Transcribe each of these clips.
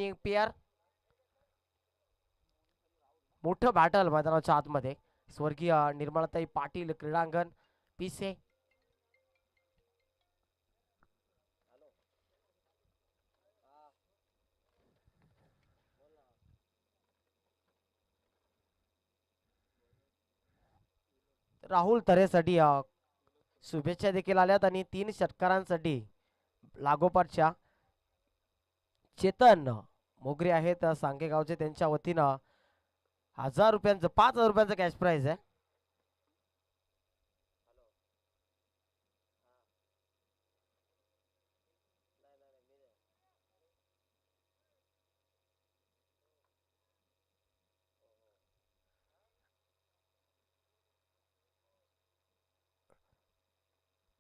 Opening pair. मोठं battle मैदानाच्या आतमध्ये. स्वर्गीय निर्मलाताई पाटील क्रीडांगण पिसे. राहुल तरेसाठी शुभेच्छा देखील आल्यात आणि 3 षटकारांसाठी लागोपाठच्या चेतन मोगरे आहेत सांगेगावचे, त्यांच्या वतीनं 1000 रुपयांचं 5000 रुपयांचं कॅश प्राइज आहे.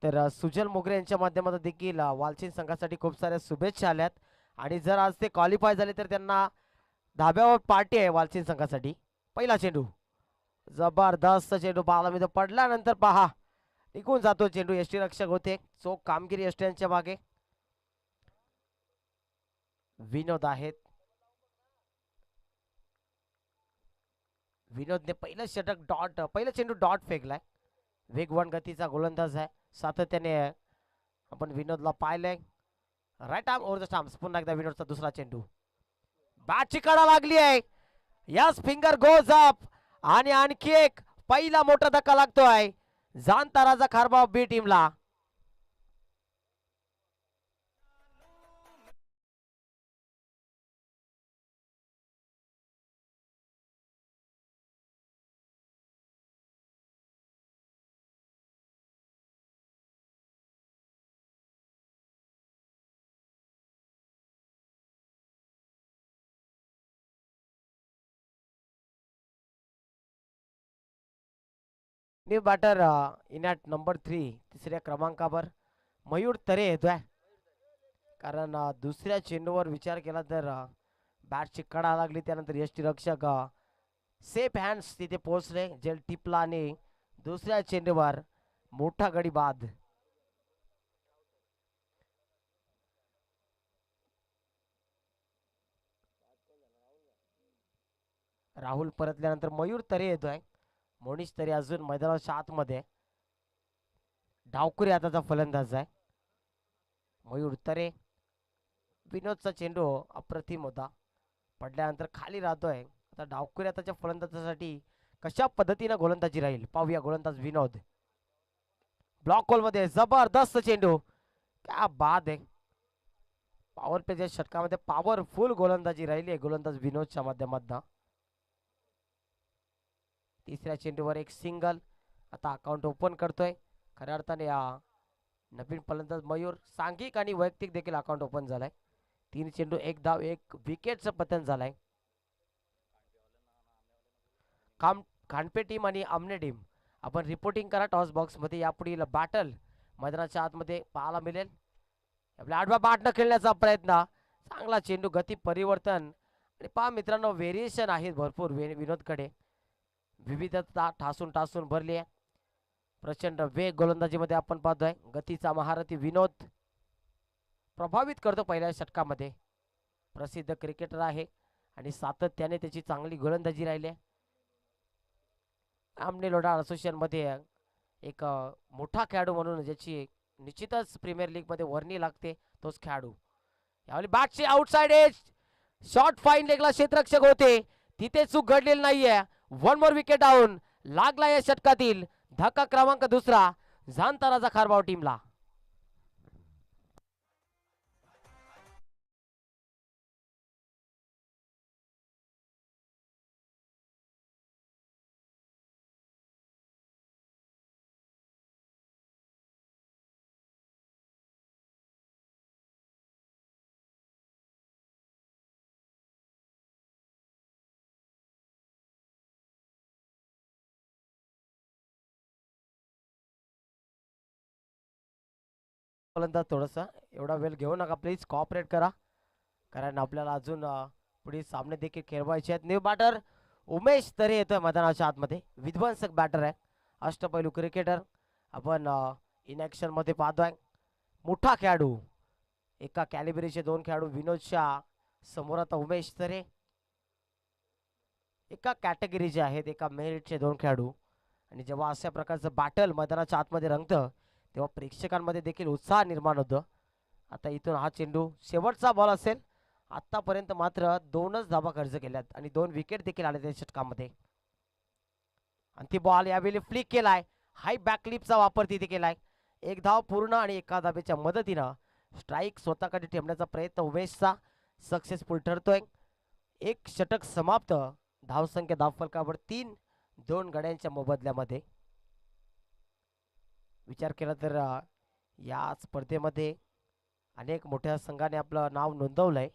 तर सुजल मोगरे यांच्या माध्यमातून देखील वालचिन संघासाठी खूप साऱ्या शुभेच्छा आल्यात. आणि जर आज ते क्वालिफाय झाले तर त्यांना धाब्यावर पार्टी आहे वालचिन संघासाठी. पहिला चेंडू, जबरदस्त चेंडू पाहायला पडल्यानंतर पहा निघून जातो चेंडू. यष्टी रक्षक होते, चोख कामगिरी यष्ट्यांच्या मागे. विनोद आहेत. विनोदने पहिलं षटक डॉट, पहिलं चेंडू डॉट फेकलाय. वेगवान गतीचा गोलंदाज आहे, सातत्याने आपण विनोदला पाहिलंय. Right arm over the stumps. पुन्हा एकदा विनोदचा दुसरा चेंडू. बॅटची कडा लागली आहे. Yes, finger goes up. आणि आणखी एक पहिला मोठा धक्का लागतोय जाणताराचा खारबाव बी टीमला. New batter in at number 3, तिसऱ्या क्रमांकावर मयूर तरे येतोय. कारण दुसऱ्या चेंडूवर विचार केला तर बॅटची कडा लागली, त्यानंतर यष्टी रक्षक सेफ हँड्स तिथे पोहोचले, जेल टिपला आणि दुसऱ्या चेंडूवर मोठा गडी बाद. राहुल परतल्यानंतर मयूर तरे येतोय. मोनिश तरे अजून मैदानाच्या आतमध्ये. डावकुरी आताचा फलंदाज आहे मयूर तरे. विनोदचा चेंडू अप्रतिम होता, पडल्यानंतर खाली राहतोय. आता डावकुरी आताच्या फलंदाजासाठी कशा पद्धतीने गोलंदाजी राहील पाहूया. गोलंदाज विनोद ब्लॉक होल मध्ये, जबरदस्त चेंडू, क्या बाद आहे. पॉवर प्लेच्या षटकामध्ये पॉवरफुल गोलंदाजी राहिली आहे गोलंदाज विनोदच्या माध्यमातून. तिसऱ्या चेंडूवर एक सिंगल. आता अकाउंट ओपन करतोय खऱ्या अर्थाने नवीन फलंदाज मयूर. सांघिक आणि वैयक्तिक देखील अकाउंट ओपन झालाय. 3 चेंडू 1 धाव 1 विकेटचं पतन झालंय. खांडपे टीम आणि आमने टीम आपण रिपोर्टिंग करा टॉस बॉक्स मध्ये. यापुढील बॅटल मैदानाच्या आतमध्ये पाहायला मिळेल. आपल्या आडवा बॅटनं खेळण्याचा प्रयत्न. चांगला चेंडू, गती परिवर्तन आणि पहा मित्रांनो व्हेरिएशन आहेत भरपूर विनोदकडे. विविधता ठासून ठासून भरली आहे. प्रचंड वेग गोलंदाजीमध्ये आपण पाहतोय. गतीचा महारथी विनोद प्रभावित करतो पहिल्या षटकामध्ये. प्रसिद्ध क्रिकेटर आहे आणि सातत्याने त्याची चांगली गोलंदाजी राहिली आहे. आमने लोढा असोसिएशन मध्ये एक मोठा खेळाडू म्हणून ज्याची निश्चितच प्रीमियर लीग मध्ये वर्णी लागते तोच खेळाडू. यावेळी बॅटची आउटसाइड एज, शॉर्ट फाईन लेगला क्षेत्ररक्षक होते, तिथे चूक घडलेली नाहीये. 1 मोर विकेट डाऊन. लागला या षटकातील धक्का क्रमांक दुसरा जाणताराचा खारबाव टीमला. फलंदाज थोडंसं एवढा वेळ घेऊ नका प्लीज, कॉपरेट करा, कारण आपल्याला अजून पुढे सामने देखील खेळवायचे आहेत. न्यू बॅटर उमेश तरे येतोय मैदानाच्या आतमध्ये. विध्वंसक बॅटर आहे, अष्टपैलू क्रिकेटर आपण इन ॲक्शन मध्ये पाहतोय. मोठा खेळाडू, एका कॅलिबरीचे 2 खेळाडू विनोदच्या समोर आता उमेश तरे, एका कॅटेगरीचे आहेत, एका मेरिटचे दोन खेळाडू. आणि जेव्हा अशा प्रकारचं बॅटल मैदानाच्या आतमध्ये रंगतं तेव्हा प्रेक्षकांमध्ये देखील उत्साह निर्माण होतो. आता इथून हा चेंडू शेवटचा बॉल असेल. आतापर्यंत मात्र 2च धाबा खर्च केल्यात आणि 2 विकेट देखील आले त्या षटकामध्ये. आणि ती बॉल यावेळी फ्लिक केलाय, हाय बॅकलिपचा वापर तिथे केलाय. एक धाव पूर्ण आणि एका धाबेच्या मदतीनं स्ट्राईक स्वतःकडे ठेवण्याचा प्रयत्न उमेशचा सक्सेसफुल ठरतोय. एक षटक समाप्त. धावसंख्या धावफलकावर 3-2 गड्यांच्या मोबदल्यामध्ये. विचार केला तर या स्पर्धेमध्ये अनेक मोठ्या संघाने आपलं नाव नोंदवलंय,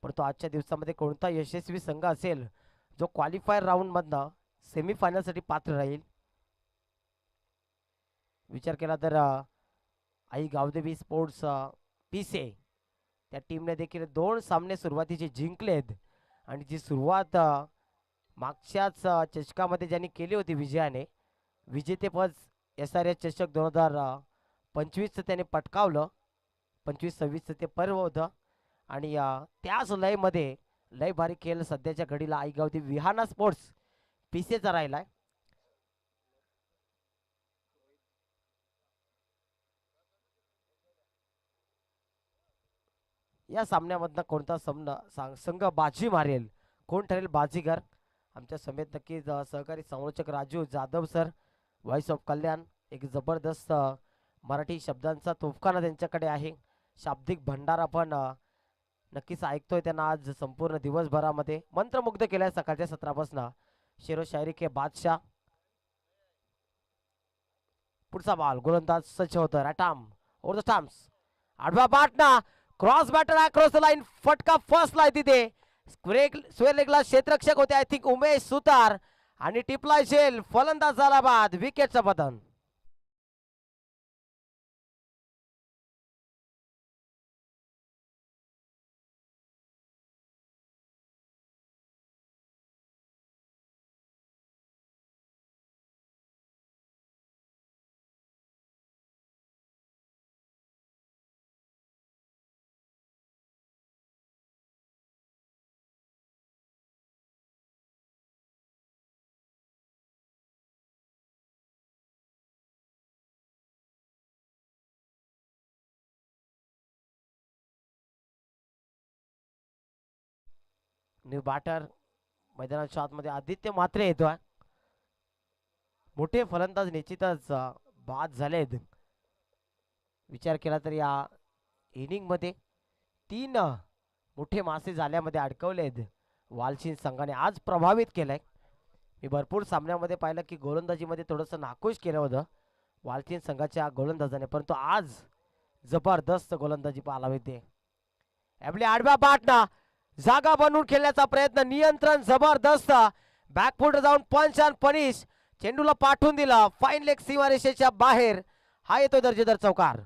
परंतु आजच्या दिवसामध्ये कोणता यशस्वी संघ असेल जो क्वालिफायर राऊंडमधनं सेमीफायनलसाठी पात्र राहील. विचार केला तर आई गावदेवी स्पोर्ट्स पिसे त्या टीमने देखील 2 सामने सुरुवातीचे जिंकलेत. आणि जी सुरुवात मागच्याच चषकामध्ये ज्यांनी केली होती विजयाने, विजेतेपद SRH चषक 2025 त्याने पटकावलं. 25-26 ते पर्व होतं. आणि त्याच लयमध्ये लय भारी खेळ सध्याच्या घडीला आईगावती विहाना स्पोर्ट्स पिसेचा राहिलाय. या सामन्यामधनं कोणता संघ बाजी मारेल, कोण ठरेल बाजीगर, आमच्या समेत नक्कीच सहकारी संरक्षक Raju Jadhav sir, voice of Kalyan, एक जबरदस्त मराठी शब्दांचा तोफखाना त्यांच्याकडे आहे. शाब्दिक भंडार आपण नक्कीच ऐकतोय त्यांना आज संपूर्ण दिवसभरामध्ये मंत्रमुग्ध केलाय सकाळच्या सत्रापासून. शेरो शायरी के बादशाह. पुढचा बॉल गोलंदाज सज्ज होतं, रॅटाम ओव्हर द स्टंप्स. आडवा बाटना cross batter across the line, फटका फर्स्टला तिथे स्क्वेअर लेगला क्षेत्ररक्षक होते आय थिंक उमेश सुतार. आणि टिपलाय झेल, फलंदाज झाला बाद, विकेटचं पतन. न्यू बॅटर मैदानाच्या आतमध्ये आदित्य म्हात्रे येतोय. मोठे फलंदाज निश्चितच बाद झालेत. विचार केला तर या इनिंग मध्ये 3 मोठे मासे जाल्यामध्ये अडकवलेत. वालशीन संघाने आज प्रभावित केलंय. मी भरपूर सामन्यामध्ये पाहिलं की गोलंदाजीमध्ये थोडंसं नाखुश केलं होतं वालचीन संघाच्या गोलंदाजाने, परंतु आज जबरदस्त गोलंदाजी पाहायला मिळते. आपल्या आडव्या बाटना जागा बनवून खेळण्याचा प्रयत्न, नियंत्रण जबरदस्त, बॅकफुट जाऊन पंच अँड पनिश, चेंडूला पाठवून दिला फाईन लेग सीमारेषेच्या बाहेर. हा येतो दर्जेदार चौकार.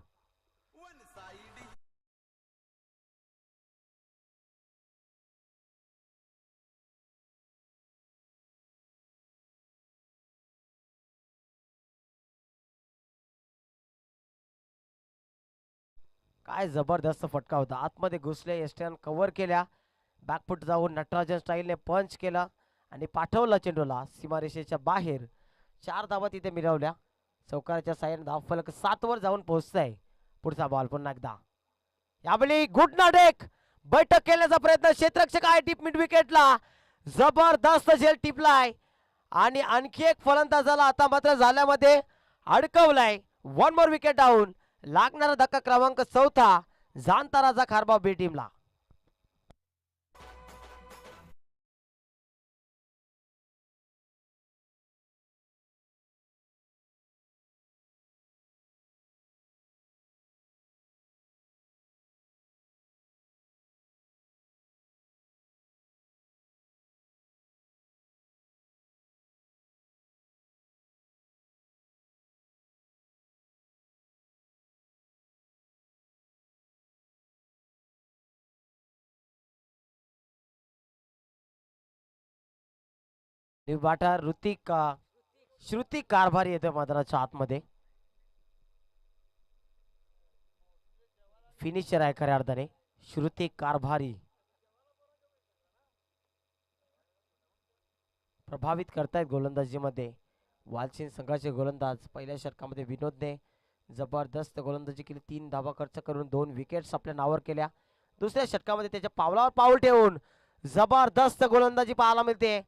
काय जबरदस्त फटका होता, आतमध्ये घुसले, एस्टन कव्हर केल्या, बॅकफुट जाऊन नटराजन स्टाईलने पंच केला आणि पाठवला चेंडूला सीमारेषेच्या बाहेर. 4 धावा तिथे मिळवल्या. चौकाराच्या साह्याने धावफलक 7 वर जाऊन पोहोचताय. पुढचा बॉल पुन्हा एकदा यावेळी घुटनाडेक बैठक केल्याचा प्रयत्न, क्षेत्ररक्षक आहे टीप मिड विकेटला, जबरदस्त झेल टिपलाय आणि आणखी एक फलंदाजाला आता मात्र झाल्यामध्ये अडकवलाय. 1 मोर विकेट डाऊन. लागणारा धक्का क्रमांक 4था जाणता खारबाव बी टीमला. बाटा ऋतिक श्रुती कारभारी येतोय मैदानाच्या आतमध्ये. फिनिशर आहे खऱ्या अर्थाने श्रुती कारभारी. प्रभावित करतायत गोलंदाजीमध्ये वालचिन संघाचे गोलंदाज. पहिल्या षटकामध्ये विनोदने जबरदस्त गोलंदाजी केली, 3 धावा खर्च करून 2 विकेट्स आपल्या नावावर केल्या. दुसऱ्या षटकामध्ये त्याच्या पावलावर पाऊल ठेवून जबरदस्त गोलंदाजी पाहायला मिळते.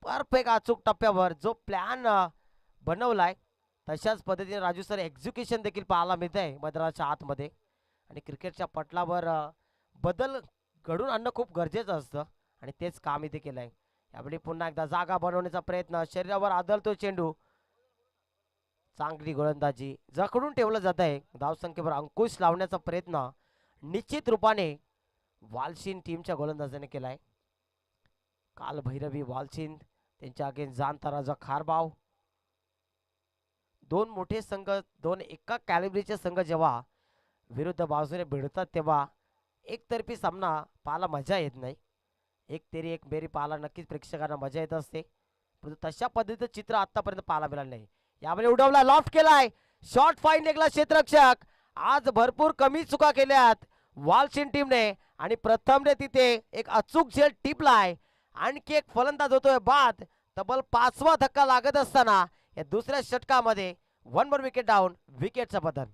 परफेक्ट अचूक टप्प्यावर जो प्लॅन बनवलाय तशाच पद्धतीने राजू सर एक्झिक्युशन देखील पाहायला मिळत आहे मैदानाच्या आतमध्ये. आणि क्रिकेटच्या पटलावर बदल घडून आणणं खूप गरजेचं असतं आणि तेच काम इथे केलंय. यावेळी पुन्हा एकदा जागा बनवण्याचा प्रयत्न, शरीरावर आदळतो चेंडू, चांगली गोलंदाजी, जखडून ठेवलं जात आहे. धावसंख्येवर अंकुश लावण्याचा प्रयत्न निश्चित रूपाने वालशिन टीमच्या गोलंदाजाने केलाय. काल भैरवी वालशिन त्यांच्या अगेन्स्ट जाणता राजा खारबाव. दोन मोठे संघ, दोन एका कॅलिबरीचे संघ जेव्हा विरुद्ध बाजूने भिडतात तेव्हा एकतर्फी सामना पाहायला मजा येत नाही. एक तेरी एक मेरी पाहायला नक्कीच प्रेक्षकांना मजा येत असते, परंतु तशा पद्धतीचं चित्र आतापर्यंत पाहायला मिळालं नाही. यामध्ये उडवला, लॉफ्ट केलाय, शॉर्ट फाईन लेगला क्षेत्ररक्षक. आज भरपूर कमी चुका केल्यात वालशिन टीमने आणि प्रथमने तिथे एक अचूक झेल टिपलाय. आणखी एक फलंदाज होतोय बाद. तब्बल 5वा धक्का लागत असताना या दुसऱ्या षटकामध्ये 1 more विकेट डाऊन, विकेटचं बदल.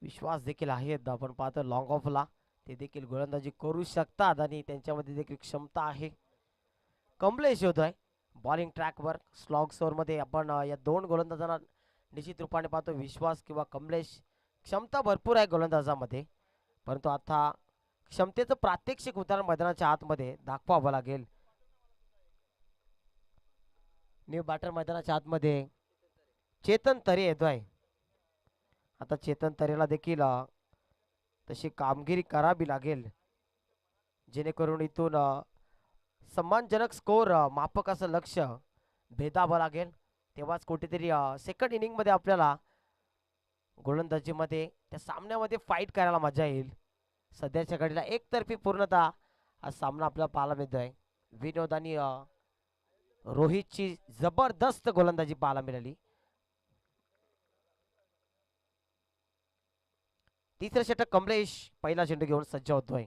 विश्वास देखील आहेत, आपण पाहतो लॉंग ऑफला ते देखील गोलंदाजी करू शकतात आणि त्यांच्यामध्ये देखील क्षमता आहे. कमलेश होतोय बॉलिंग ट्रॅकवर. स्लॉग मध्ये आपण या दोन गोलंदाजांना निश्चित रूपाने पाहतो, विश्वास किंवा कमलेश. क्षमता भरपूर आहे गोलंदाजामध्ये, परंतु आता क्षमतेचं प्रात्यक्षिक उदाहरण मैदानाच्या आतमध्ये दाखवावं लागेल. न्यू बॅटर मैदानाच्या आतमध्ये चेतन तरे येतोय. आता चेतन तरेला देखील तशी कामगिरी करावी लागेल जेणेकरून इथून सम्मानजनक स्कोर मापक असं लक्ष भेदावं लागेल. तेव्हाच कुठेतरी सेकंड इनिंगमध्ये आपल्याला गोलंदाजीमध्ये त्या सामन्यामध्ये फाईट करायला मजा येईल. सध्याच्या घडीला एकतर्फी पूर्णतः हा सामना आपल्याला पाहायला मिळतोय. विनोद आणि रोहितची जबरदस्त गोलंदाजी पाहायला मिळाली. तिसरं षटक कमलेश पहिला चेंडू घेऊन सज्ज होतोय.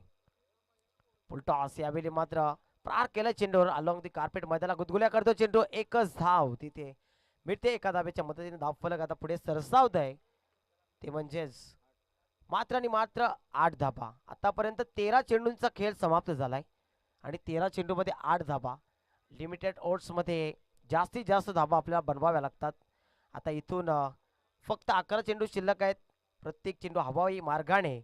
फुलटॉस यावेळी मात्र प्रार केला चेंडूवर अलॉंग दी कार्पेट मैदानाला गुदगुल्या करतो चेंडू. एकच धाव तिथे मिळते. एका धाब्याच्या मदतीने धाव फलक आता पुढे सरसावत आहे. ते म्हणजेच मात्र आणि मात्र 8 धाबा. आतापर्यंत 13 चेंडूंचा खेळ समाप्त झालाय आणि 13 चेंडूमध्ये 8 धाबा. लिमिटेड ओव्हर्समध्ये जास्तीत जास्त धाबा आपल्याला बनवाव्या लागतात. आता इथून फक्त 11 चेंडू शिल्लक आहेत. प्रत्येक चेंडू हवाई मार्गाने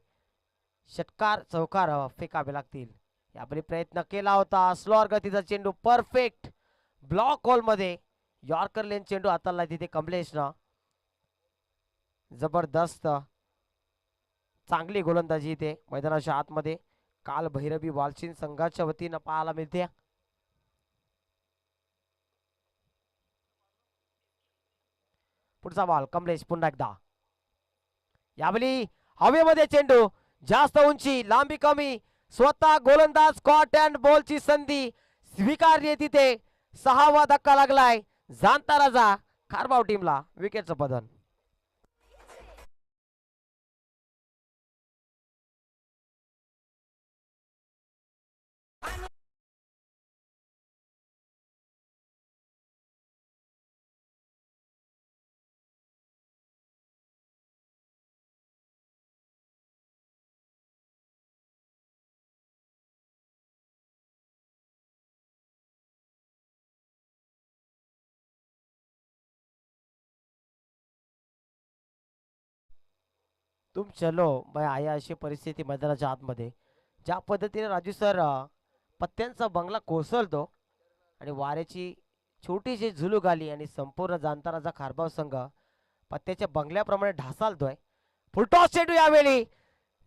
षटकार चौकार फेकावे लागतील. यावेळी प्रयत्न केला होता, स्लोअर गतीचा चेंडू, परफेक्ट ब्लॉक होल मध्ये यॉर्कर लेन चेंडू हाताळला तिथे कमलेशनं. जबरदस्त चांगली गोलंदाजी इथे मैदानाच्या आतमध्ये काल भैरवी वालशिन संघाच्या वतीनं पाहायला मिळते. पुढचा बॉल कमलेश पुन्हा एकदा. यावेळी हवेमध्ये चेंडू, जास्त उंची, लांबी कमी, स्वतः गोलंदाज कॉट अँड बॉलची संधी स्वीकारली तिथे. 6वा धक्का लागलाय जाणता राजा खारबाव टीमला. विकेटचं बदल. तुम चलो मैं आया अशी परिस्थिती मैदानाच्या आतमध्ये. ज्या पद्धतीने राजू सर पत्त्यांचा बंगला कोसळतो आणि वाऱ्याची छोटीशी झुलूक आली आणि संपूर्ण जाणताराचा खारबाव संघ पत्त्याच्या बंगल्याप्रमाणे ढासालतोय. फुलटॉस चेंडू यावेळी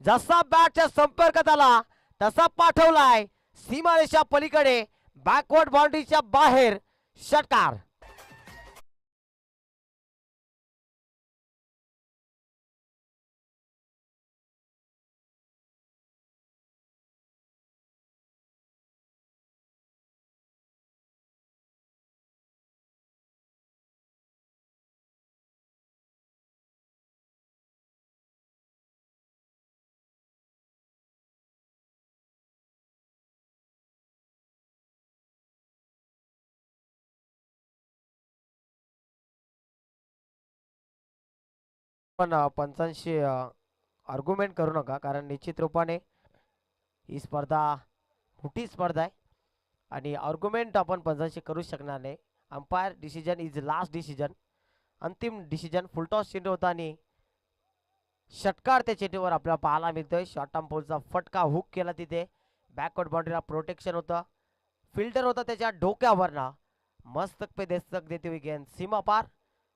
जसा बॅटच्या संपर्कात आला तसा पाठवलाय सीमारेषा पलीकडे. बॅकवर्ड बाउंड्रीच्या बाहेर षटकार. पण पंचांशी आर्ग्युमेंट करू नका, कारण निश्चित रूपाने ही स्पर्धा मोठी स्पर्धा आहे आणि आर्ग्युमेंट आपण पंचांशी करू शकणार नाही. Umpire decision is last decision, अंतिम डिसिजन. फुलटॉस चेंडू होता आणि षटकार त्या चेंडूवर आपल्याला पाहायला मिळतोय. शॉर्ट टर्म पोलचा फटका हुक केला तिथे. बॅकवर्ड बाउंड्रीला प्रोटेक्शन होतं. फिल्टर होता त्याच्या डोक्यावर ना. मस्तक पे दस्तक देते हुए गेंद सीमा पार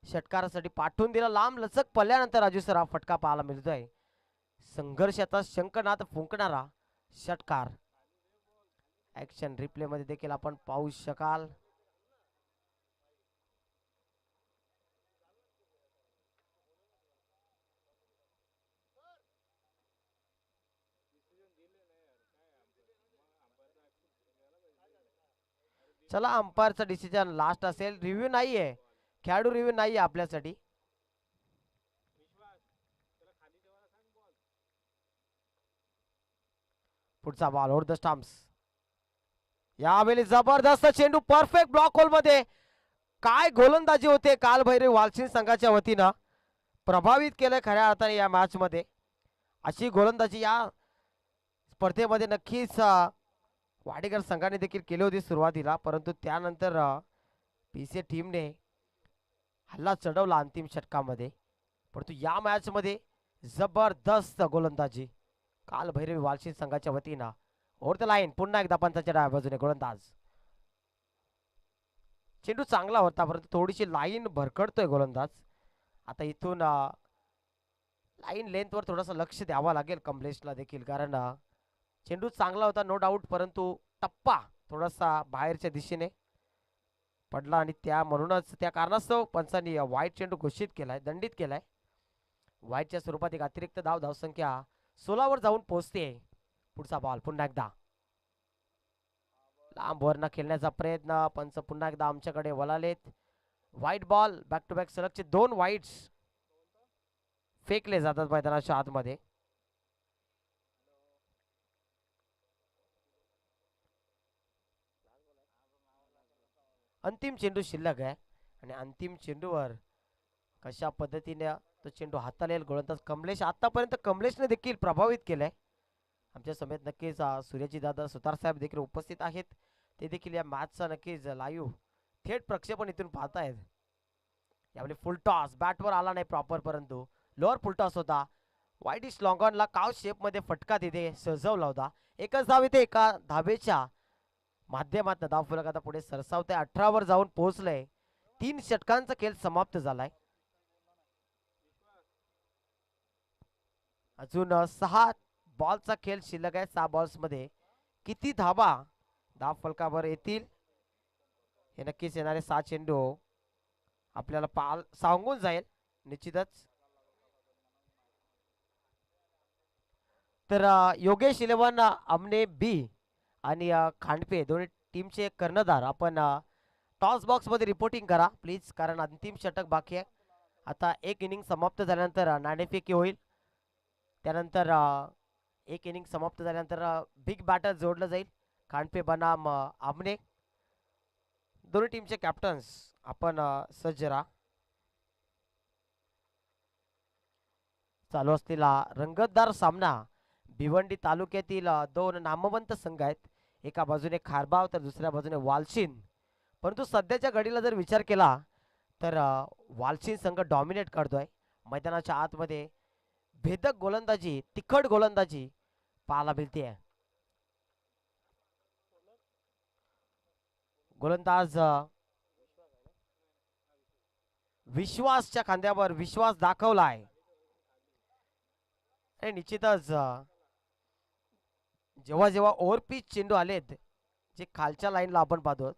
षटकारासाठी पाठवून दिला. लांब लचक पडल्यानंतर राजू सर हा फटका पाहायला मिळतोय. संघर्षाचा शंखनाद फुंकणारा षटकार. ऍक्शन रिप्ले मध्ये देखील आपण पाहू शकाल. चला, अंपायरचा डिसिजन लास्ट असेल. रिव्ह्यू नाहीये, खेळाडू रिव्ह्यू नाहीये आपल्यासाठी. पुढचा बॉल ओव्हर द स्टंप्स. यावेळी जबरदस्त चेंडू परफेक्ट ब्लॉक होल मध्ये. काय गोलंदाजी होते कालभैरव वालसिंग संघाच्या वतीनं. प्रभावित केलं खऱ्या अर्थाने या मॅच मध्ये. अशी गोलंदाजी या स्पर्धेमध्ये नक्कीच वाडेकर संघाने देखील केली होती सुरुवातीला, परंतु त्यानंतर पीसीए टीमने हल्ला चढवला अंतिम षटकामध्ये. परंतु या मॅच मध्ये जबरदस्त गोलंदाजी काल भैरवी वालशिंग संघाच्या वतीनं. ओव्हर द लाईन पुन्हा एकदा पंचाच्या डाव्या बाजूने गोलंदाज. चेंडू चांगला होता, परंतु थोडीशी लाईन भरकडतोय गोलंदाज. आता इथून लाईन लेंथवर थोडंसं लक्ष द्यावं लागेल कमलेशला देखील, कारण चेंडू चांगला होता नो डाऊट, परंतु टप्पा थोडासा बाहेरच्या दिशेने पडला आणि त्या म्हणूनच त्या कारणास्तव पंचांनी वाईट चेंडू घोषित केलाय, दंडित केलाय. वाईटच्या स्वरूपात एक अतिरिक्त धावसंख्या 16 वर जाऊन पोहोचते. पुढचा बॉल पुन्हा एकदा लांब वरनं खेळण्याचा प्रयत्न. पंच पुन्हा एकदा आमच्याकडे वळालेत. वाईट बॉल बॅक टू बॅक सलगचे 2 वाईट्स फेकले जातात मैदानाच्या आतमध्ये. अंतिम चेंडू शिल्लक आहे आणि अंतिम चेंडूवर कशा पद्धतीने तो चेंडू हाताळेल गोलंदाज कमलेश. आतापर्यंत कमलेशने देखील प्रभावित केलंय. आमच्या समेत नक्कीच सूर्यजी दादा सुतार साहेब देखील उपस्थित आहेत. ते देखील या मॅचचा नक्कीच लाईव्ह थेट प्रक्षेपण इथून पाहतायत. यावेळी फुल टॉस बॅटवर आला नाही प्रॉपर, परंतु लोअर फुल टॉस होता. वाईटिश लॉंगॉनला काव शेप मध्ये फटका तिथे सजवला होता. एकच धाव इथे एका धावेच्या माध्यमातून धाव फलक आता पुढे सरसावते. 18 वर जाऊन पोहोचलंय. 3 षटकांचा खेळ समाप्त झालाय. अजून 6 बॉलचा खेळ शिल्लक आहे. 6 बॉल्स मध्ये किती धावा धाव फलकावर येतील हे नक्कीच येणारे 6 चेंडू आपल्याला सांगून जाईल निश्चितच. तर योगेश 11 अमने बी आणि खांडपे दोन्ही टीमचे कर्णधार आपण टॉस बॉक्स मध्ये रिपोर्टिंग करा प्लीज, कारण अंतिम षटक बाकी आहे. आता एक इनिंग समाप्त झाल्यानंतर नाणेफेकी होईल. त्यानंतर एक इनिंग समाप्त झाल्यानंतर बिग बॅटर जोडलं जाईल. खांडपे बनाम आमने दोन्ही टीमचे कॅप्टन्स आपण सज्ज राहा. चालू असलेला रंगतदार सामना भिवंडी तालुक्यातील 2 नामवंत संघ आहेत. एका बाजूने खारबाव तर दुसऱ्या बाजूने वालशिंद. परंतु सध्याच्या घडीला जर विचार केला तर वालशिंद संघ डॉमिनेट करतोय. मैदानाच्या आतमध्ये भेदक गोलंदाजी, तिखट गोलंदाजी पाहायला मिळते. गोलंदाज विश्वासच्या खांद्यावर विश्वास दाखवलाय आणि निश्चितच जेव्हा जेव्हा ओव्हर पिच चेंडू आलेत जे खालच्या लाईनला आपण पाहतो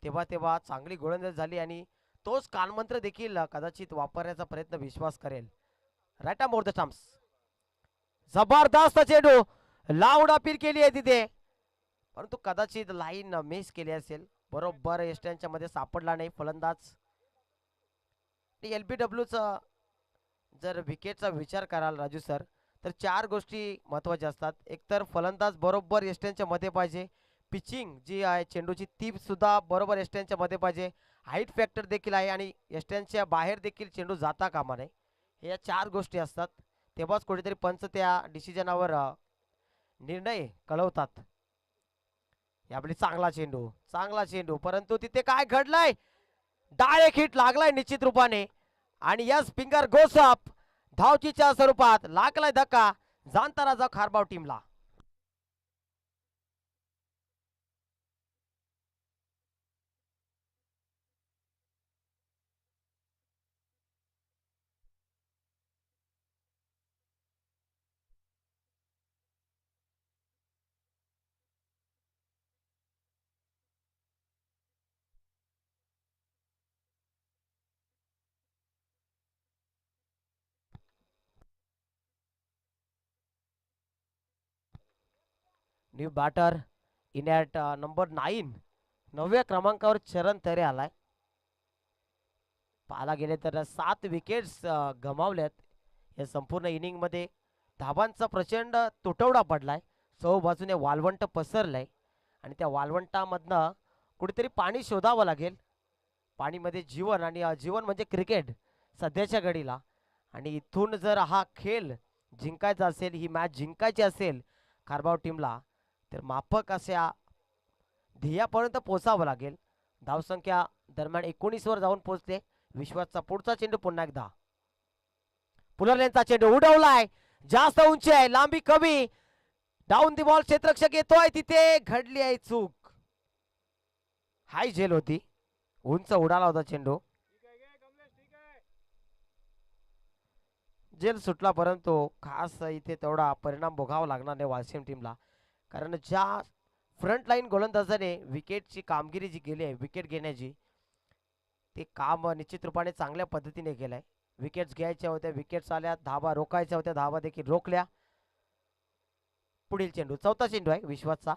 तेव्हा तेव्हा चांगली गोलंदाजी झाली आणि तोच कानमंत्र देखील कदाचित वापरण्याचा प्रयत्न विश्वास करेल. Right more the stumps. जबरदस्त चेंडू लाऊड अपील केली आहे तिथे, परंतु कदाचित लाईन मिस केली असेल. बरोबर यष्ट्यांच्या मध्ये सापडला नाही फलंदाज. एलबीडब्ल्यूचा जर विकेटचा विचार कराल राजू सर तर 4 गोष्टी महत्त्वाच्या असतात. एकतर फलंदाज बरोबर यष्ट्यांच्या मध्ये पाहिजे, पिचिंग जी आहे चेंडूची ती सुद्धा बरोबर यष्ट्यांच्या मध्ये पाहिजे, हाईट फॅक्टर देखील आहे आणि यष्ट्यांच्या बाहेर देखील चेंडू जाता कामा नये. या 4 गोष्टी असतात, तेव्हाच कुठेतरी पंच त्या डिसिजनावर निर्णय कळवतात. यावेळी चांगला चेंडू परंतु तिथे काय घडलंय, डायरेक्ट हिट लागलाय निश्चित रूपाने आणि यस फिंगर गोस अप. धावचीच्या स्वरूपात लागलाय धक्का, जाणता राजा खारबाव टीमला. New batter in at number 9, 9व्या क्रमांकावर चरण तरे आलाय. पाहायला गेले तर 7 विकेट्स गमावल्यात या संपूर्ण इनिंग मध्ये. धाबांचा प्रचंड तुटवडा पडलाय, चौ बाजूने वालवंट पसरलंय आणि त्या वालवंटामधनं कुठेतरी पाणी शोधावं लागेल. पाणीमध्ये जीवन आणि जीवन म्हणजे क्रिकेट सध्याच्या घडीला. आणि इथून जर हा खेळ जिंकायचा असेल, ही मॅच जिंकायची असेल खारबाव टीमला, तर माफक अशा ध्येयापर्यंत पोहोचावं लागेल. धावसंख्या दरम्यान 19 वर जाऊन पोहोचते. विश्वासचा पुढचा चेंडू पुन्हा एकदा पुलरलेनचा चेंडू उडवलाय, जास्त उंची आहे, लांबी कमी, डाऊन दी बॉल. क्षेत्ररक्षक येतोय, तिथे घडली आहे चूक. हाय झेल होती, उंच उडाला होता चेंडू, जेल सुटला, परंतु खास इथे तेवढा परिणाम भोगावा लागणार नाही वाशिम टीमला. कारण ज्या फ्रंट लाईन गोलंदाजाने विकेटची कामगिरी जी केली आहे विकेट घेण्याची, ते काम निश्चित रूपाने चांगल्या पद्धतीने केलंय. विकेट्स घ्यायच्या होत्या, विकेट्स आल्या, धाबा रोखायच्या होत्या, धाबा देखील रोखल्या. पुढील चेंडू, चौथा चेंडू आहे विश्वासचा.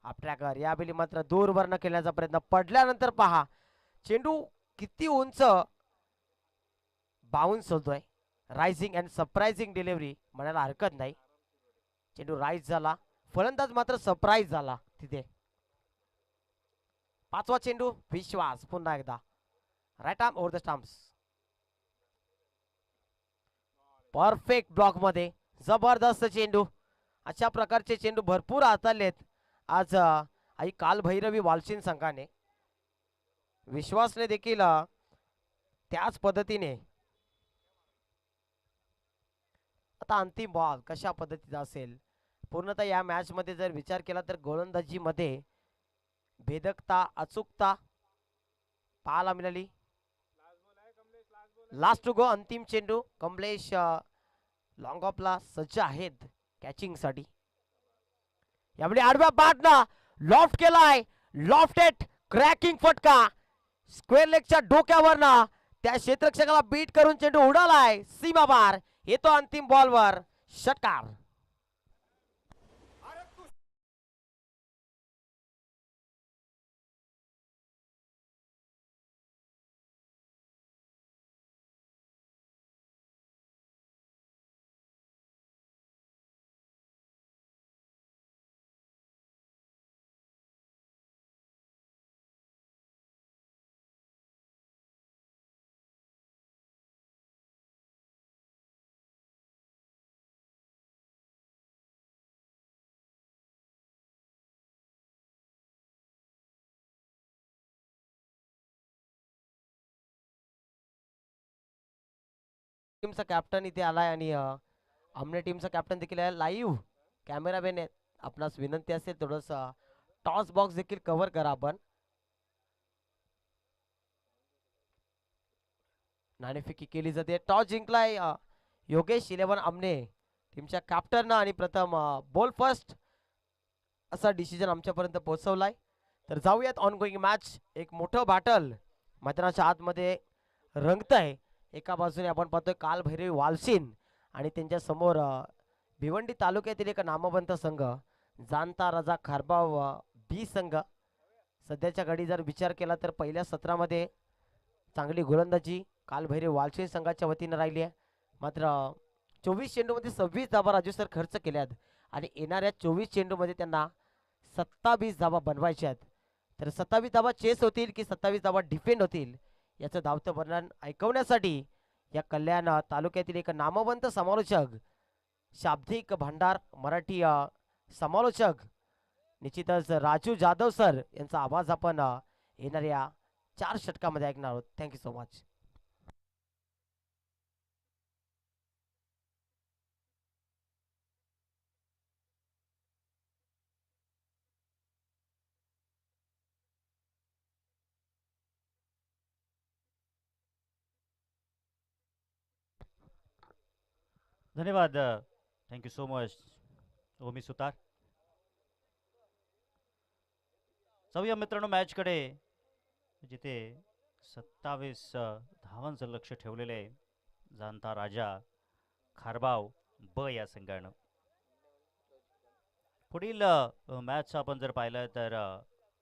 आपट्रॅकर यावेळी मात्र दूरवर न खेळण्याचा प्रयत्न, पडल्यानंतर पहा चेंडू किती उंच बाउन्स होतोय. रायझिंग अँड सरप्राइजिंग डिलिव्हरी म्हणायला हरकत नाही. चेंडू राईज झाला, फलंदाज मात्र सरप्राईज झाला तिथे. पाचवा चेंडू विश्वास पुन्हा एकदा right arm over the stumps. Perfect block मध्ये जबरदस्त चेंडू. अशा प्रकारचे चेंडू भरपूर हाताळलेत आज आई कालभैरवी वालशीन संघाने. विश्वासने देखील त्याच पद्धतीने. आता अंतिम बॉल कशा पद्धतीचा असेल, पूर्णतः या मॅच मध्ये जर विचार केला तर गोलंदाजी मध्ये भेदकता, अचूकता पाहायला मिळाली. लास्ट टू गो, अंतिम चेंडू. कमलेश लॉंग ऑफला सज्ज आहेत कॅचिंग साठी. यावेळी आडव्या बॅटना लॉफ्ट केलाय, लॉफ्टेड क्रॅकिंग फटका स्क्वेअर लेगच्या डोक्यावरना त्या क्षेत्ररक्षकाला बीट करून चेंडू उडालाय सीमा बार. येतो अंतिम बॉलवर षटकार. टीमचा कॅप्टन इथे आलाय आणि आमने टीमचा कॅप्टन देखील आहे. लाईव्ह कॅमेरा मॅन आपणास विनंती असेल थोडस टॉस बॉक्स देखील कव्हर करा आपण. नाणेफेकी केली जाते. टॉस जिंकलाय योगेश 11 आमने टीमच्या कॅप्टन आणि प्रथम बॉल फर्स्ट असा डिसिजन आमच्यापर्यंत पोहोचवलाय. तर जाऊयात ऑन गोईंग मॅच. एक मोठं बॅटल मैदानाच्या आतमध्ये रंगत आहे. एका बाजूने आपण पाहतोय कालभैरवी वालशीन आणि त्यांच्या समोर भिवंडी तालुक्यातील एक नामवंत संघ जाणता राजा खारबाव बी संघ. सध्याच्या घडी जर विचार केला तर पहिल्या सत्रामध्ये चांगली गोलंदाजी कालभैरवी वालशीन संघाच्या वतीनं राहिली आहे. मात्र 24 चेंडूमध्ये 26 धावा राजू सर खर्च केल्यात आणि येणाऱ्या 24 चेंडूमध्ये त्यांना 27 धावा बनवायच्या आहेत. तर 27 धावा चेस होतील की 27 धावा डिफेंड होतील याचं धावतं वर्णन ऐकवण्यासाठी या कल्याण तालुक्यातील एक नामवंत समालोचक शाब्दिक भांडार मराठी समालोचक निश्चितच राजू जाधव सर यांचा आवाज आपण येणाऱ्या 4 षटकामध्ये ऐकणार आहोत. Thank you so much. धन्यवाद. थँक्यू सो मच ओमी सुतार. जाऊया मित्रांनो मॅचकडे, जिथे 27 धावांचं लक्ष ठेवलेलं आहे जाणता राजा खारबाव ब या संघानं. पुढील मॅच आपण जर पाहिलं तर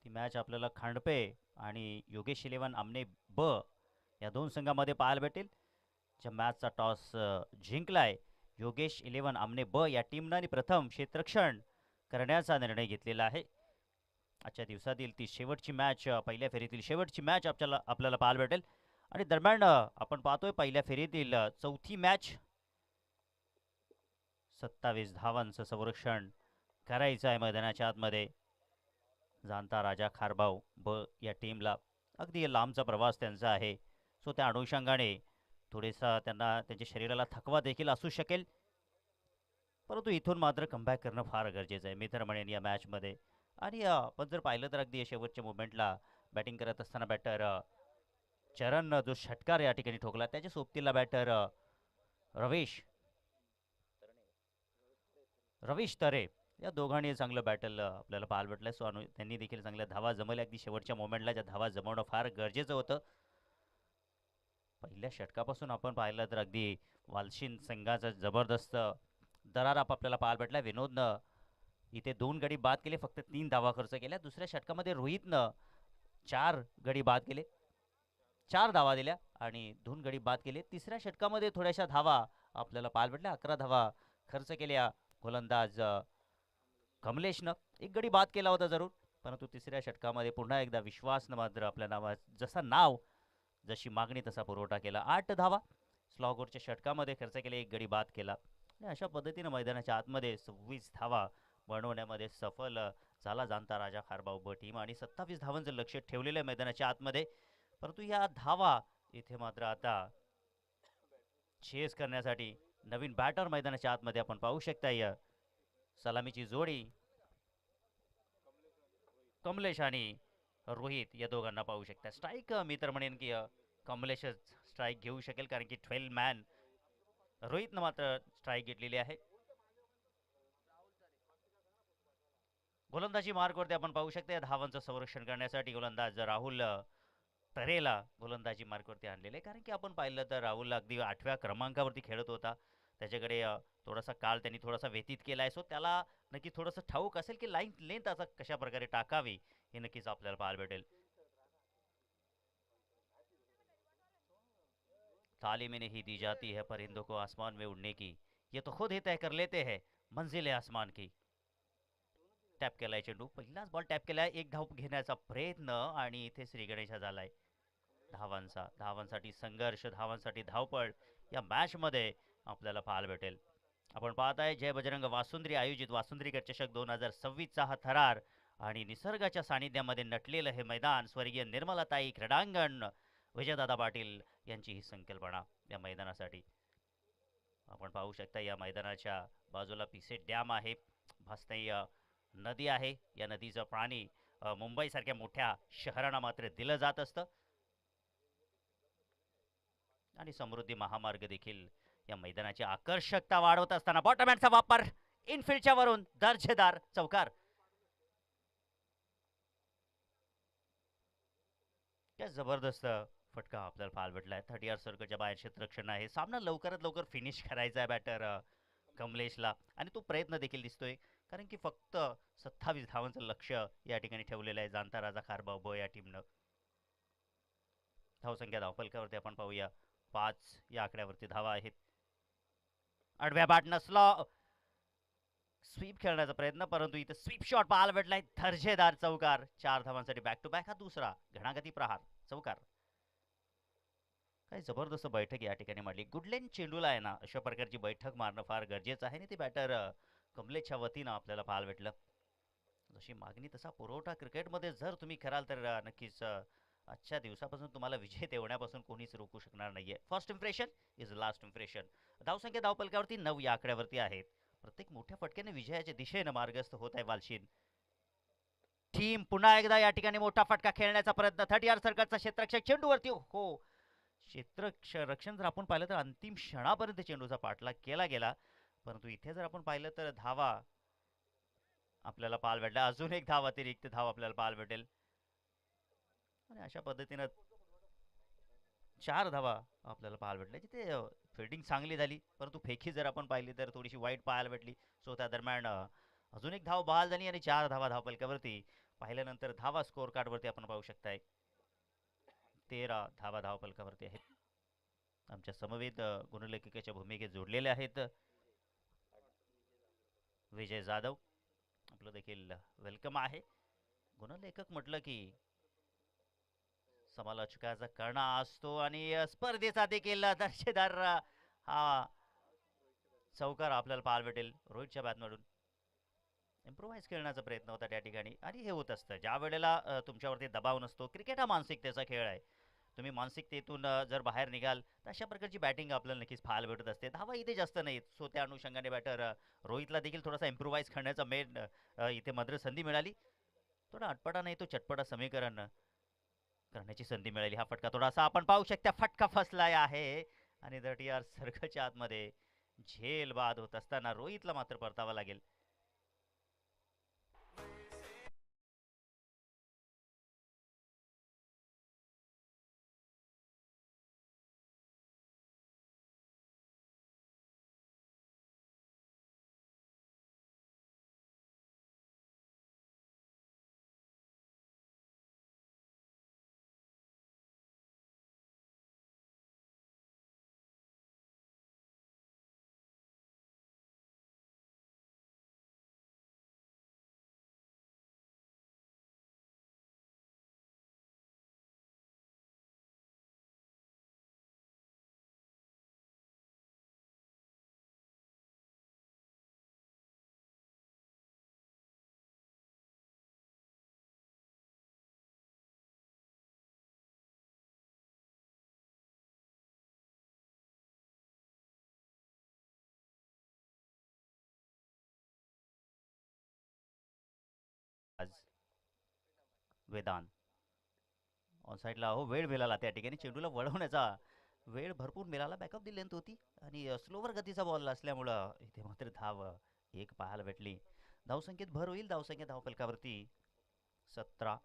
ती मॅच आपल्याला खांडपे आणि योगेश इलेव्हन आमने ब या दोन संघामध्ये पाहायला भेटेल. ज्या मॅचचा टॉस जिंकलाय योगेश इलेव्हन आमने ब या टीमनं आणि प्रथम क्षेत्ररक्षण करण्याचा निर्णय घेतलेला आहे. आजच्या दिवसातील ती शेवटची मॅच, पहिल्या फेरीतील शेवटची मॅच आपल्याला पाहायला भेटेल. आणि दरम्यान आपण पाहतोय पहिल्या फेरीतील चौथी मॅच. 27 धावांचं संरक्षण करायचं आहे मैदानाच्या आतमध्ये जाणता राजा खारबाव ब या टीमला. अगदी लांबचा प्रवास त्यांचा आहे, सो त्या अनुषंगाने थोडेसा त्यांना त्यांच्या शरीराला थकवा देखील असू शकेल, परंतु इथून मात्र कमबॅक करणं फार गरजेचं आहे मी तर म्हणेन या मॅचमध्ये. आणि आपण जर पाहिलं तर अगदी शेवटच्या मुवमेंटला बॅटिंग करत असताना बॅटर चरण जो षटकार या ठिकाणी ठोकला, त्याच्या सोबतीला बॅटर रवीश तरे या दोघांनी चांगलं बॅटल आपल्याला पाहायला भेटलं. सो त्यांनी देखील चांगल्या धावा जमवल्या. अगदी शेवटच्या मोमेंटला ज्या धावा जमवणं फार गरजेचं होतं. पहिल्या षटकापासून आपण पाहिलं तर अगदी वालशीन संघाचा जबरदस्त दरार आपल्याला पाहायला भेटला. विनोदनं इथे 2 गडी बाद केले, फक्त 3 धावा खर्च केल्या. दुसऱ्या षटकामध्ये रोहितनं 4 गडी बाद केले, 4 धावा दिल्या आणि 2 गडी बाद केले. तिसऱ्या षटकामध्ये थोड्याशा धावा आपल्याला पाहायला भेटल्या, 11 धावा खर्च केल्या. गोलंदाज कमलेशनं 1 गडी बाद केला होता जरूर, परंतु तिसऱ्या षटकामध्ये पुन्हा एकदा विश्वासनं मात्र आपल्या नावा जशी मागणी तसा पुरवठा केला. 8 धावा स्लॉगोरच्या षटकामध्ये खर्च केले, 1 गडी बाद केला आणि अशा पद्धतीनं मैदानाच्या आतमध्ये 26 धावा बनवण्यामध्ये सफल झाला जाणता राजा खारबाव ब टीम. आणि 27 धावांचं लक्ष ठेवलेलं आहे मैदानाच्या आतमध्ये, परंतु या धावा इथे मात्र आता चेस करण्यासाठी नवीन बॅटर मैदानाच्या आतमध्ये आपण पाहू शकता. या सलामीची जोडी कमलेश आणि रोहित या दोघांना पाहू शकता. स्ट्राईक मी तर म्हणेन की कमलेशच स्ट्राईक घेऊ शकेल, कारण की 12 मॅन रोहितनं मात्र स्ट्राईक घेतलेली आहे. गोलंदाजी मार्कवरती आपण पाहू शकता या धावांचं संरक्षण करण्यासाठी गोलंदाज राहुल तरेला गोलंदाजी मार्कवरती आणलेले आहे. कारण की आपण पाहिलं तर राहुल अगदी 8व्या क्रमांकावरती खेळत होता. त्याच्याकडे थोडासा काळ त्यांनी थोडासा व्यतीत केला आहे, सो त्याला नक्की थोडंसं ठाऊक असेल की लाईन लेंथ आता कशा प्रकारे टाकावी हे नक्कीच आपल्याला पाहायला भेटेल. तालीम नहीं दी जाती है परिंदों को आसमान में उड़ने की, ये तो खुद ही तय कर लेते हैं मंजिल आसमान की. टॅप केलाय चेंडू, पहिलाच बॉल टॅप केलाय. 1 धाव घेण्याचा प्रयत्न आणि इथे श्रीगणेशा झालाय. धावांसाठी संघर्ष, धावांसाठी धावपळ या मॅचमध्ये आपल्याला पाहायला भेटेल. आपण पाहत आहे जय बजरंग वासुंद्री आयोजित वासुंद्री चषक 2026चा हा थरार आणि निसर्गाच्या सानिध्यामध्ये नटलेलं हे मैदान. स्वर्गीय निर्मलाताई क्रीडांगण, विजयदादा पाटील यांची ही संकल्पना या मैदानासाठी. आपण पाहू शकता या मैदानाच्या बाजूला पिसे डॅम आहे, भासताई नदी आहे. या नदीचं पाणी मुंबईसारख्या मोठ्या शहरांना मात्र दिलं जात असतं आणि समृद्धी महामार्ग देखील या मैदानाची आकर्षकता वाढवत असताना बॉटमॅनचा वापर इनफिल्डच्या वरून दर्जेदार चौकार. काय जबरदस्त फटका आपल्याला पाहायला भेटलाय. 30 सर्कलच्या बाहेर क्षेत्ररक्षण आहे. सामना लवकरात लवकर फिनिश करायचा आहे बॅटर कमलेशला आणि तो प्रयत्न देखील दिसतोय. कारण की फक्त 27 धावांचं लक्ष या ठिकाणी ठेवलेलं आहे जाणता राजा खारबाव ब या टीमनं. धावसंख्या धावफलकावरती आपण पाहूया 5 या आकड्यावरती धावा आहेत. आडव्या बॅट नसला स्वीप खेळण्याचा प्रयत्न, परंतु इथं स्वीप शॉट पाहायला भेटलाय. दर्जेदार चौकार 4 धावांसाठी बॅक टू बॅक हा दुसरा घणागती प्रहार चौकार. काय जबरदस्त बैठक या ठिकाणी मांडली. गुडलेन चेंडूला आहे ना अशा प्रकारची बैठक मारणं फार गरजेचं आहे आणि ते बॅटर कमलेशच्या वतीनं आपल्याला पाहायला भेटलं. जशी मागणी तसा पुरवठा क्रिकेटमध्ये जर तुम्ही कराल तर नक्कीच आजच्या दिवसापासून तुम्हाला विजय देवण्यापासून कोणीच रोखू शकणार नाहीये. First impression is last impression. धावसंख्या धावपलकावरती 9 या आकड्यावरती आहेत. प्रत्येक मोठ्या फटक्याने विजयाच्या दिशेनं मार्गस्थ होत आहे वालशीन टीम. पुन्हा एकदा या ठिकाणी मोठा फटका खेळण्याचा प्रयत्न. 30 सर्कलचा क्षेत्ररक्षक चेंडूवरती हो क्षेत्ररक्षण जर आपण पाहिलं तर अंतिम क्षणापर्यंत चेंडूचा पाठलाग केला गेला, परंतु इथे जर आपण पाहिलं तर धावा आपल्याला पाहायला भेटल्या. अजून एक धाव अतिरिक्त धाव आपल्याला पाहायला भेटेल आणि अशा पद्धतीनं 4 धावा आपल्याला पाहायला भेटल्या. जिथे फिल्डिंग चांगली झाली, परंतु फेकी जर आपण पाहिली तर थोडीशी वाईट पाहायला भेटली. सो त्या दरम्यान अजून एक धाव बहाल झाली आणि 4 धावा धावपलकावरती पाहिल्यानंतर धावा स्कोअर कार्डवरती आपण पाहू शकताय. 13 धावा धावपलकावरती आहेत. आमच्या समवेत गुणलेखकाच्या भूमिकेत जोडलेले आहेत विजय जाधव. आपलं देखील वेलकम आहे. गुणलेखक म्हटलं की समालोचकाचा कणा असतो आणि स्पर्धेचा देखील दर्जेदार हा चौकार आपल्याला पाहायला भेटेल. रोहितच्या बॅटमधून इम्प्रोव्हाइज खेळण्याचा प्रयत्न होता त्या ठिकाणी आणि हे होत असतं ज्या वेळेला तुमच्यावरती दबाव नसतो. क्रिकेट हा मानसिकतेचा खेळ आहे. तुम्ही मानसिकतेतून जर बाहेर निघाल तर अशा प्रकारची बॅटिंग आपल्याला नक्कीच पाहायला भेटत असते. धावा इथे जास्त नाहीत. सो त्या अनुषंगाने बॅटर रोहितला देखील थोडासा इम्प्रोव्हाइज खेळण्याचा मेन इथे मद्र संधी मिळाली. थोडा अटपटा नाही तो चटपटा समीकरण करण्याची संधी मिळाली. हा फटका थोडासा आपण पाहू शकता फटका फसलाय आहे आणि 30 सर्कलच्या आतमध्ये झेल बाद होत असताना रोहितला मात्र परतावा लागेल. आज वेदांत ऑन साईडला हो वेळ मिळाला त्या ठिकाणी चेंडूला वळवण्याचा वेळ भरपूर मिळाला. बॅकअप दी लेंथ होती आणि स्लोवर गतीचा बॉल असल्यामुळं इथे मात्र धाव एक पाहायला भेटली. धावसंख्येत भर होईल. धावसंख्या धावफलकावरती 17.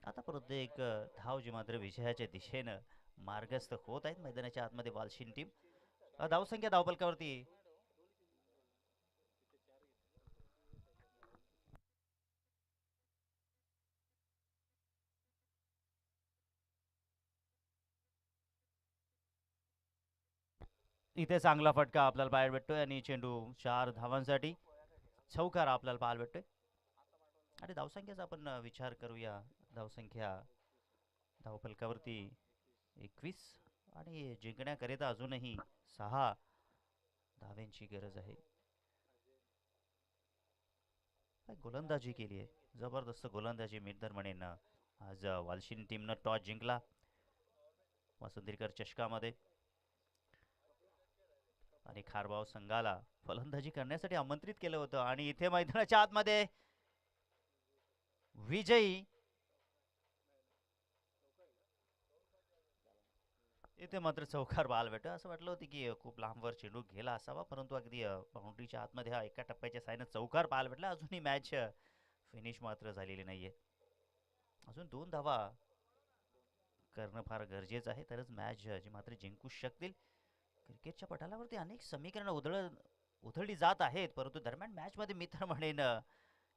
आता परत एक धाव जी मात्र विजयाच्या दिशेनं मार्गस्थ होत आहेत मैदानाच्या आतमध्ये वालशीन टीम. धावसंख्या धावफलकावरती इथे चांगला फटका आपल्याला पाहायला भेटतोय आणि चेंडू 4 धावांसाठी चौकार आपल्याला पाहायला भेटतोय आणि धावसंख्येचा आपण विचार करूया. धावसंख्या धावफलकावरती 21 आणि जिंकण्याकरिता अजूनही 6 धाव्यांची गरज आहे. गोलंदाजी केली आहे. जबरदस्त गोलंदाजी मी तर म्हणेन. आज वालशीन टीमनं टॉस जिंकला वसंतीकर चषकामध्ये आणि खारबाव संघाला फलंदाजी करण्यासाठी आमंत्रित केलं होतं आणि इथे मैदानाच्या आतमध्ये विजयी इथे मात्र चौकार पाहायला भेटतो. असं वाटलं होतं की खूप लांबवर चेंडू गेला असावा, परंतु अगदी बाउंड्रीच्या आतमध्ये हा एका टप्प्याच्या साहाय्याने चौकार पाहायला भेटला. अजूनही मॅच फिनिश मात्र झालेली नाहीये. अजून 2 धावा करणं फार गरजेचं आहे, तरच मॅच जी मात्र जिंकू शकतील. क्रिकेटच्या पटालावरती अनेक समीकरणं उधळली जात आहेत, परंतु दरम्यान मॅचमध्ये मी तर म्हणेन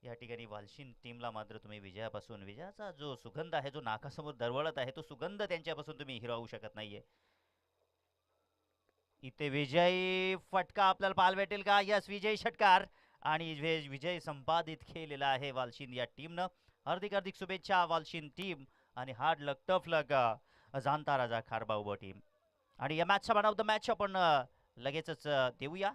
या ठिकाणी वालशिन टीमला मात्र तुम्ही विजयाचा जो सुगंध आहे, जो नाकासमोर दरवळत आहे, तो सुगंध त्यांच्यापासून तुम्ही हिरावू शकत नाहीये. इथे विजयी फटका आपल्याला पाहायला भेटेल का? यस, विजयी षटकार आणि विजय संपादित केलेला आहे वालशिन या टीमनं. हार्दिक हार्दिक शुभेच्छा वालशिन टीम आणि हार्ड लक टफ लक जाणता राजा खारबाऊ टीम. आणि या मॅचचा मॅन ऑफ द मॅच आपण लगेचच देऊया.